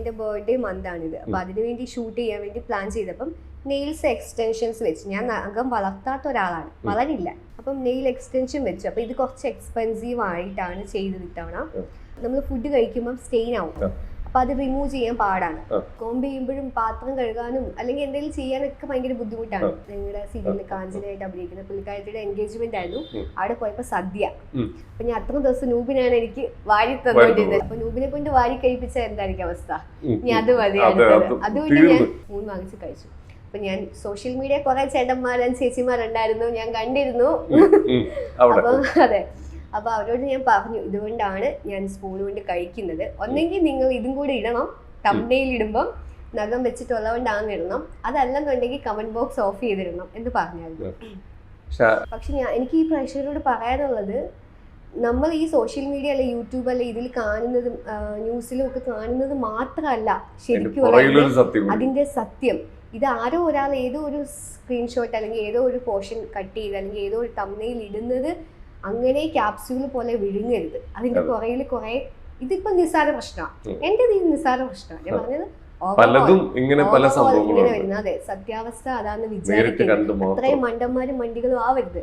എൻ്റെ birthday month ആണിത്. അപ്പോൾ അതിനുവേണ്ടി ഷൂട്ട് ചെയ്യാൻ വേണ്ടി പ്ലാൻ ചെയ്തപ്പം നെയിൽസ് എക്സ്റ്റൻഷൻസ് വെച്ച്, ഞാൻ നഖം വളർത്താത്ത ഒരാളാണ്, വളരില്ല. അപ്പം നെയിൽ എക്സ്റ്റൻഷൻ വെച്ചു. അപ്പോൾ ഇത് കുറച്ച് എക്സ്പെൻസീവ് ആയിട്ടാണ് ചെയ്തത് ഇത്തവണ. നമ്മൾ ഫുഡ് കഴിക്കുമ്പം സ്റ്റെയിൻ ആവും, അപ്പം അത് റിമൂവ് ചെയ്യാൻ പാടാണ്. കോമ്പ് ചെയ്യുമ്പോഴും പാത്രം കഴുകാനും അല്ലെങ്കിൽ എന്തെങ്കിലും ചെയ്യാനൊക്കെ ഭയങ്കര ബുദ്ധിമുട്ടാണ്. ഞങ്ങളുടെ സീരിയലിൽ കാഞ്ചനയായിട്ട് അഭിനയിക്കുന്ന പുള്ളിക്കാരത്തിയുടെ എൻഗേജ്മെന്റ് ആയിരുന്നു. അവിടെ പോയപ്പോൾ സദ്യ. അപ്പൊ ഞാൻ അത്ര ദിവസം നൂബിനാണ് എനിക്ക് വാരി തന്നിരുന്നത്. അപ്പൊ നൂബിനെ കൊണ്ട് വാരി കഴിപ്പിച്ച എന്തായിരിക്കും അവസ്ഥ? ഞാൻ അത് മതി. അതുകൊണ്ട് ഞാൻ 3 വാങ്ങിച്ച് കഴിച്ചു. അപ്പൊ ഞാൻ സോഷ്യൽ മീഡിയ കുറെ ചേട്ടന്മാരും ചേച്ചിമാരുണ്ടായിരുന്നു, ഞാൻ കണ്ടിരുന്നു. അപ്പൊ അതെ, അപ്പോൾ അവരോട് ഞാൻ പറഞ്ഞു, ഇതുകൊണ്ടാണ് ഞാൻ സ്പൂൺ കൊണ്ട് കഴിക്കുന്നത്. ഒന്നെങ്കിൽ നിങ്ങൾ ഇതും കൂടെ ഇടണം, തംബ്നെയിൽ ഇടുമ്പം നഖം വെച്ചിട്ടുള്ളതുകൊണ്ടാണ് ഇടണം, അതല്ലെന്നുണ്ടെങ്കിൽ കമന്റ് ബോക്സ് ഓഫ് ചെയ്തിടണം എന്ന് പറഞ്ഞായിരുന്നു. പക്ഷെ എനിക്ക് ഈ പ്രേക്ഷകരോട് പറയാനുള്ളത്, നമ്മൾ ഈ സോഷ്യൽ മീഡിയ അല്ലെ യൂട്യൂബ് അല്ലെ ഇതിൽ കാണുന്നതും ന്യൂസിലും ഒക്കെ കാണുന്നത് മാത്രമല്ല ശരിക്കും അതിന്റെ സത്യം. ഇത് ആരോ ഒരാൾ ഏതോ ഒരു സ്ക്രീൻഷോട്ട് അല്ലെങ്കിൽ ഏതോ ഒരു പോർഷൻ കട്ട് ചെയ്ത് അല്ലെങ്കിൽ ഏതോ ഒരു തംബ്നെയിൽ ഇടുന്നത് അങ്ങനെ ക്യാപ്സ്യൂൾ പോലെ വിഴുങ്ങരുത്. അതിന്റെ പുറകിൽ കുറെ, ഇതിപ്പോ നിസ്സാര പ്രശ്നമാണ്, എന്റെ നിസ്സാര പ്രശ്നമാണ്. ഞാൻ പറഞ്ഞത് പലതും ഇങ്ങനെ പല സംഭവങ്ങളും വരുന്നത്. അതെ, സത്യാവസ്ഥ അതാന്ന് വിചാരിക്കുന്നത്. അത്രയും മണ്ടന്മാരും മണ്ടികളും ആവരുത്.